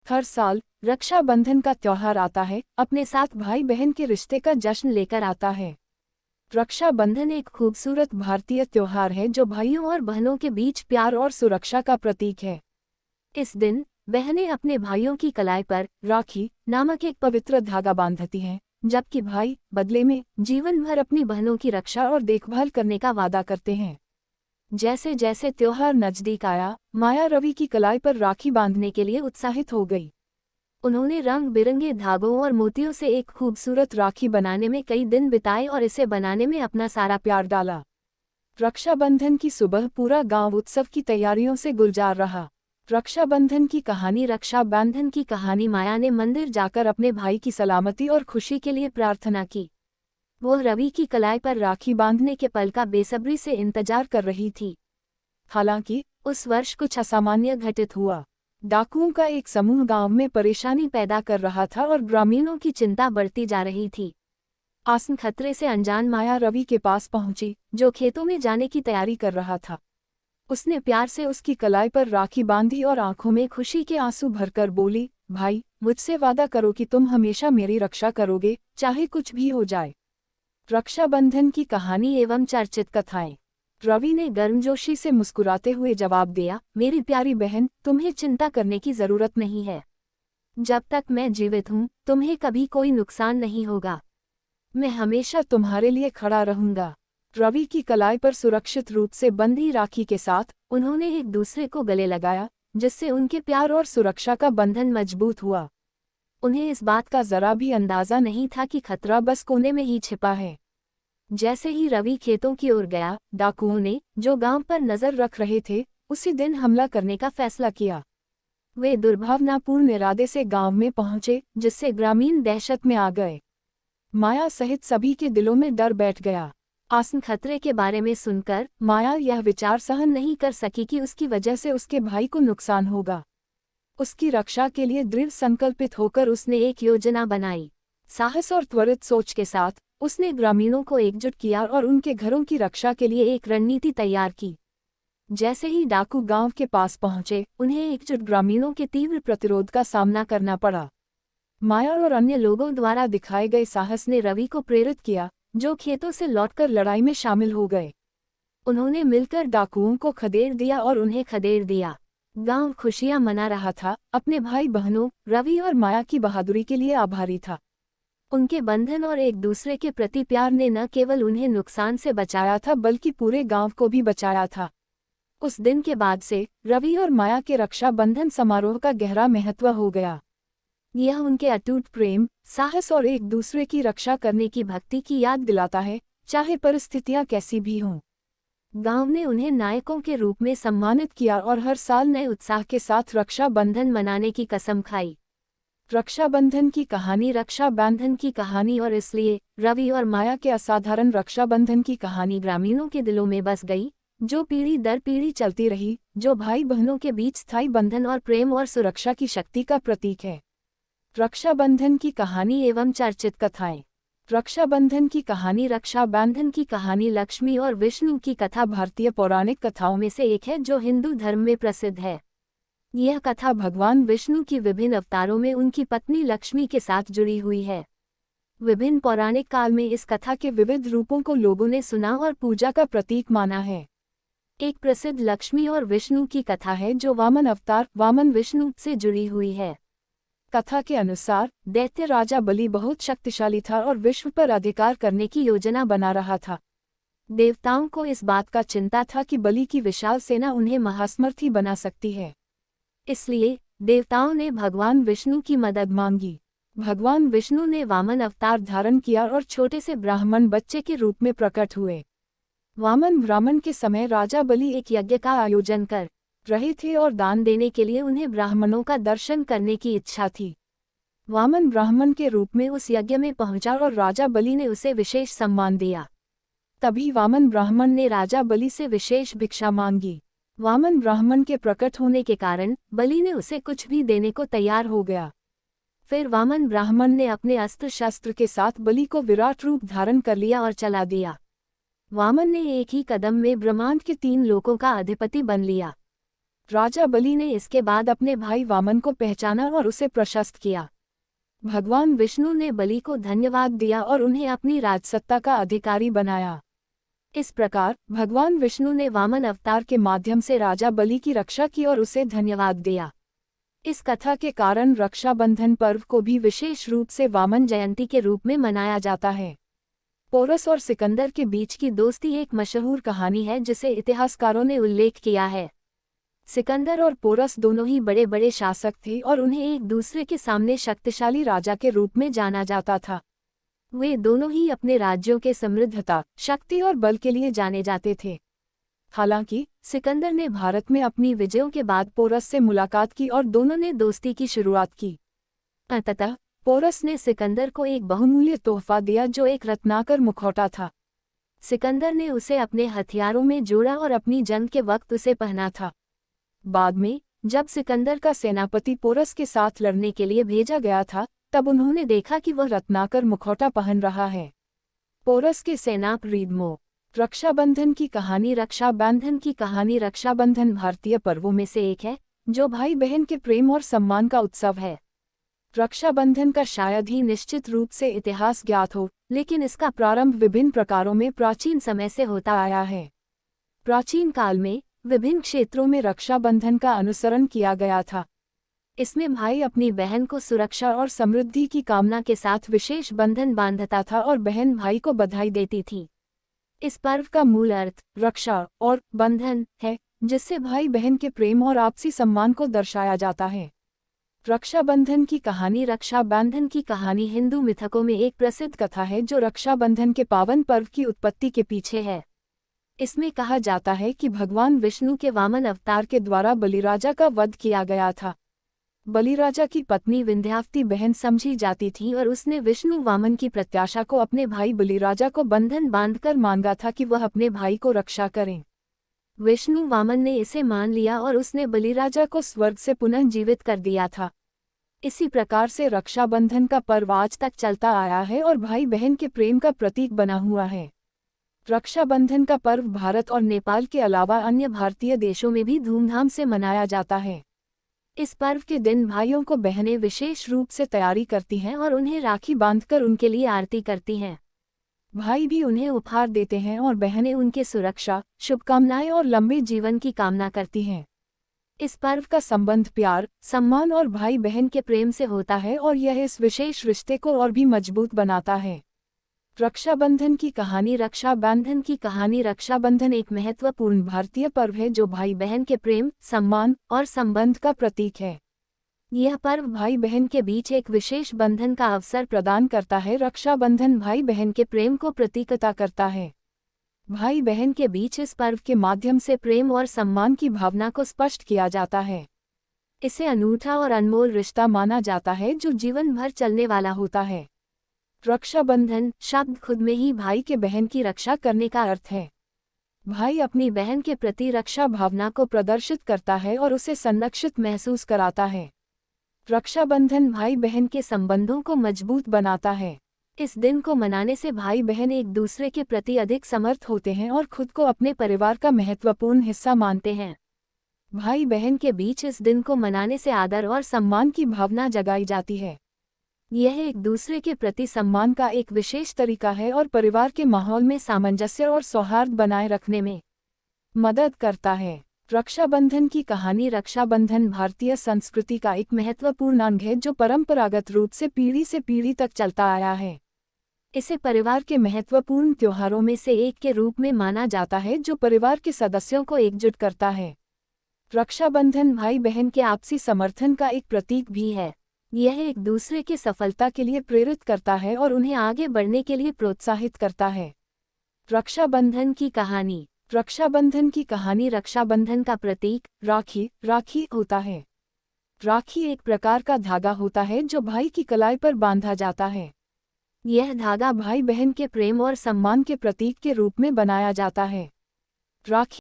हर साल रक्षाबंधन का त्योहार आता है, अपने साथ भाई बहन के रिश्ते का जश्न लेकर आता है। रक्षाबंधन एक खूबसूरत भारतीय त्योहार है जो भाइयों और बहनों के बीच प्यार और सुरक्षा का प्रतीक है। इस दिन बहनें अपने भाइयों की कलाई पर राखी नामक एक पवित्र धागा बांधती हैं, जबकि भाई बदले में जीवन भर अपनी बहनों की रक्षा और देखभाल करने का वादा करते हैं। जैसे जैसे त्योहार नजदीक आया, माया रवि की कलाई पर राखी बांधने के लिए उत्साहित हो गई। उन्होंने रंग बिरंगे धागों और मोतियों से एक खूबसूरत राखी बनाने में कई दिन बिताए और इसे बनाने में अपना सारा प्यार डाला। रक्षाबंधन की सुबह पूरा गांव उत्सव की तैयारियों से गुलजार रहा। रक्षाबंधन की कहानी माया ने मंदिर जाकर अपने भाई की सलामती और खुशी के लिए प्रार्थना की। वो रवि की कलाई पर राखी बांधने के पल का बेसब्री से इंतजार कर रही थी। हालांकि उस वर्ष कुछ असामान्य घटित हुआ। डाकुओं का एक समूह गांव में परेशानी पैदा कर रहा था और ग्रामीणों की चिंता बढ़ती जा रही थी। आसन खतरे से अनजान माया रवि के पास पहुंची, जो खेतों में जाने की तैयारी कर रहा था। उसने प्यार से उसकी कलाई पर राखी बांधी और आंखों में खुशी के आंसू भरकर बोली, भाई, मुझसे वादा करो कि तुम हमेशा मेरी रक्षा करोगे, चाहे कुछ भी हो जाए। रक्षाबंधन की कहानी एवं चर्चित कथाएं। रवि ने गर्मजोशी से मुस्कुराते हुए जवाब दिया, मेरी प्यारी बहन, तुम्हें चिंता करने की जरूरत नहीं है। जब तक मैं जीवित हूँ, तुम्हें कभी कोई नुकसान नहीं होगा। मैं हमेशा तुम्हारे लिए खड़ा रहूंगा। रवि की कलाई पर सुरक्षित रूप से बंधी राखी के साथ उन्होंने एक दूसरे को गले लगाया, जिससे उनके प्यार और सुरक्षा का बंधन मजबूत हुआ। उन्हें इस बात का जरा भी अंदाजा नहीं था कि खतरा बस कोने में ही छिपा है। जैसे ही रवि खेतों की ओर गया, डाकुओं ने, जो गांव पर नजर रख रहे थे, उसी दिन हमला करने का फैसला किया। वे दुर्भावनापूर्ण इरादे से गांव में पहुंचे, जिससे ग्रामीण दहशत में आ गए। माया सहित सभी के दिलों में डर बैठ गया। आसन खतरे के बारे में सुनकर माया यह विचार सहन नहीं कर सकी कि उसकी वजह से उसके भाई को नुकसान होगा। उसकी रक्षा के लिए दृढ़ संकल्पित होकर उसने एक योजना बनाई। साहस और त्वरित सोच के साथ उसने ग्रामीणों को एकजुट किया और उनके घरों की रक्षा के लिए एक रणनीति तैयार की। जैसे ही डाकू गांव के पास पहुंचे, उन्हें एकजुट ग्रामीणों के तीव्र प्रतिरोध का सामना करना पड़ा। माया और अन्य लोगों द्वारा दिखाए गए साहस ने रवि को प्रेरित किया, जो खेतों से लौटकर लड़ाई में शामिल हो गए। उन्होंने मिलकर डाकुओं को खदेड़ दिया और उन्हें खदेड़ दिया। गांव खुशियां मना रहा था, अपने भाई बहनों रवि और माया की बहादुरी के लिए आभारी था। उनके बंधन और एक दूसरे के प्रति प्यार ने न केवल उन्हें नुकसान से बचाया था, बल्कि पूरे गांव को भी बचाया था। उस दिन के बाद से रवि और माया के रक्षाबंधन समारोह का गहरा महत्व हो गया। यह उनके अटूट प्रेम, साहस और एक दूसरे की रक्षा करने की भक्ति की याद दिलाता है, चाहे परिस्थितियां कैसी भी हों। गांव ने उन्हें नायकों के रूप में सम्मानित किया और हर साल नए उत्साह के साथ रक्षाबंधन मनाने की कसम खाई। रक्षाबंधन की कहानी और इसलिए रवि और माया के असाधारण रक्षाबंधन की कहानी ग्रामीणों के दिलों में बस गई, जो पीढ़ी दर पीढ़ी चलती रही, जो भाई बहनों के बीच स्थायी बंधन और प्रेम और सुरक्षा की शक्ति का प्रतीक है। रक्षाबंधन की कहानी एवं चर्चित कथाएं। रक्षाबंधन की कहानी लक्ष्मी और विष्णु की कथा भारतीय पौराणिक कथाओं में से एक है, जो हिंदू धर्म में प्रसिद्ध है। यह कथा भगवान विष्णु की विभिन्न अवतारों में उनकी पत्नी लक्ष्मी के साथ जुड़ी हुई है। विभिन्न पौराणिक काल में इस कथा के विविध रूपों को लोगों ने सुना और पूजा का प्रतीक माना है। एक प्रसिद्ध लक्ष्मी और विष्णु की कथा है, जो वामन अवतार वामन विष्णु से जुड़ी हुई है। कथा के अनुसार दैत्य राजा बलि बहुत शक्तिशाली था और विश्व पर अधिकार करने की योजना बना रहा था। देवताओं को इस बात का चिंता था कि बलि की विशाल सेना उन्हें महासमर्थी बना सकती है। इसलिए देवताओं ने भगवान विष्णु की मदद मांगी। भगवान विष्णु ने वामन अवतार धारण किया और छोटे से ब्राह्मण बच्चे के रूप में प्रकट हुए। वामन ब्राह्मण के समय राजा बलि एक यज्ञ का आयोजन कर रहे थे और दान देने के लिए उन्हें ब्राह्मणों का दर्शन करने की इच्छा थी। वामन ब्राह्मण के रूप में उस यज्ञ में पहुंचा और राजा बलि ने उसे विशेष सम्मान दिया। तभी वामन ब्राह्मण ने राजा बलि से विशेष भिक्षा मांगी। वामन ब्राह्मण के प्रकट होने के कारण बलि ने उसे कुछ भी देने को तैयार हो गया। फिर वामन ब्राह्मण ने अपने अस्त्र शस्त्र के साथ बलि को विराट रूप धारण कर लिया और चला दिया। वामन ने एक ही कदम में ब्रह्मांड के 3 लोकों का अधिपति बन लिया। राजा बलि ने इसके बाद अपने भाई वामन को पहचाना और उसे प्रशस्त किया। भगवान विष्णु ने बलि को धन्यवाद दिया और उन्हें अपनी राजसत्ता का अधिकारी बनाया। इस प्रकार भगवान विष्णु ने वामन अवतार के माध्यम से राजा बलि की रक्षा की और उसे धन्यवाद दिया। इस कथा के कारण रक्षाबंधन पर्व को भी विशेष रूप से वामन जयंती के रूप में मनाया जाता है। पोरस और सिकंदर के बीच की दोस्ती एक मशहूर कहानी है जिसे इतिहासकारों ने उल्लेख किया है। सिकंदर और पोरस दोनों ही बड़े बड़े शासक थे और उन्हें एक दूसरे के सामने शक्तिशाली राजा के रूप में जाना जाता था। वे दोनों ही अपने राज्यों के समृद्धता, शक्ति और बल के लिए जाने जाते थे। हालांकि सिकंदर ने भारत में अपनी विजयों के बाद पोरस से मुलाकात की और दोनों ने दोस्ती की शुरुआत की। अंततः पोरस ने सिकंदर को एक बहुमूल्य तोहफा दिया जो एक रत्नाकर मुखौटा था। सिकंदर ने उसे अपने हथियारों में जोड़ा और अपनी जंग के वक्त उसे पहना था। बाद में जब सिकंदर का सेनापति पोरस के साथ लड़ने के लिए भेजा गया था, तब उन्होंने देखा कि वह रत्नाकर मुखौटा पहन रहा है। पोरस के सेनाप रीदमो। रक्षाबंधन की कहानी। रक्षाबंधन की कहानी। रक्षाबंधन भारतीय पर्वों में से एक है जो भाई बहन के प्रेम और सम्मान का उत्सव है। रक्षाबंधन का शायद ही निश्चित रूप से इतिहास ज्ञात हो, लेकिन इसका प्रारंभ विभिन्न प्रकारों में प्राचीन समय से होता आया है। प्राचीन काल में विभिन्न क्षेत्रों में रक्षाबंधन का अनुसरण किया गया था। इसमें भाई अपनी बहन को सुरक्षा और समृद्धि की कामना के साथ विशेष बंधन बांधता था और बहन भाई को बधाई देती थी। इस पर्व का मूल अर्थ रक्षा और बंधन है, जिससे भाई बहन के प्रेम और आपसी सम्मान को दर्शाया जाता है। रक्षाबंधन की कहानी। रक्षाबंधन की कहानी हिंदू मिथकों में एक प्रसिद्ध कथा है जो रक्षाबंधन के पावन पर्व की उत्पत्ति के पीछे है। इसमें कहा जाता है कि भगवान विष्णु के वामन अवतार के द्वारा बलिराजा का वध किया गया था। बलिराजा की पत्नी विंध्यावती बहन समझी जाती थी और उसने विष्णु वामन की प्रत्याशा को अपने भाई बलिराजा को बंधन बांधकर मांगा था कि वह अपने भाई को रक्षा करें। विष्णु वामन ने इसे मान लिया और उसने बलिराजा को स्वर्ग से पुनः जीवित कर दिया था। इसी प्रकार से रक्षाबंधन का पर्व आज तक चलता आया है और भाई बहन के प्रेम का प्रतीक बना हुआ है। रक्षाबंधन का पर्व भारत और नेपाल के अलावा अन्य भारतीय देशों में भी धूमधाम से मनाया जाता है। इस पर्व के दिन भाइयों को बहनें विशेष रूप से तैयारी करती हैं और उन्हें राखी बांधकर उनके लिए आरती करती हैं। भाई भी उन्हें उपहार देते हैं और बहनें उनके सुरक्षा, शुभकामनाएं और लंबे जीवन की कामना करती हैं। इस पर्व का संबंध प्यार, सम्मान और भाई बहन के प्रेम से होता है और यह इस विशेष रिश्ते को और भी मजबूत बनाता है। रक्षाबंधन की कहानी। रक्षाबंधन की कहानी। रक्षाबंधन एक महत्वपूर्ण भारतीय पर्व है जो भाई बहन के प्रेम, सम्मान और संबंध का प्रतीक है। यह पर्व भाई बहन के बीच एक विशेष बंधन का अवसर प्रदान करता है। रक्षाबंधन भाई बहन के प्रेम को प्रतीकता करता है। भाई बहन के बीच इस पर्व के माध्यम से प्रेम और सम्मान की भावना को स्पष्ट किया जाता है। इसे अनूठा और अनमोल रिश्ता माना जाता है जो जीवन भर चलने वाला होता है। रक्षाबंधन शब्द खुद में ही भाई के बहन की रक्षा करने का अर्थ है। भाई अपनी बहन के प्रति रक्षा भावना को प्रदर्शित करता है और उसे संरक्षित महसूस कराता है। रक्षाबंधन भाई बहन के संबंधों को मजबूत बनाता है। इस दिन को मनाने से भाई बहन एक दूसरे के प्रति अधिक समर्थ होते हैं और खुद को अपने परिवार का महत्वपूर्ण हिस्सा मानते हैं। भाई बहन के बीच इस दिन को मनाने से आदर और सम्मान की भावना जगाई जाती है। यह एक दूसरे के प्रति सम्मान का एक विशेष तरीका है और परिवार के माहौल में सामंजस्य और सौहार्द बनाए रखने में मदद करता है। रक्षाबंधन की कहानी। रक्षाबंधन भारतीय संस्कृति का एक महत्वपूर्ण अंग है जो परंपरागत रूप से पीढ़ी तक चलता आया है। इसे परिवार के महत्वपूर्ण त्योहारों में से एक के रूप में माना जाता है जो परिवार के सदस्यों को एकजुट करता है। रक्षाबंधन भाई बहन के आपसी समर्थन का एक प्रतीक भी है। यह एक दूसरे की सफलता के लिए प्रेरित करता है और उन्हें आगे बढ़ने के लिए प्रोत्साहित करता है। रक्षाबंधन की कहानी। रक्षाबंधन की कहानी। रक्षाबंधन का प्रतीक राखी होता है। राखी एक प्रकार का धागा होता है जो भाई की कलाई पर बांधा जाता है। यह धागा भाई बहन के प्रेम और सम्मान के प्रतीक के रूप में बनाया जाता है। राखी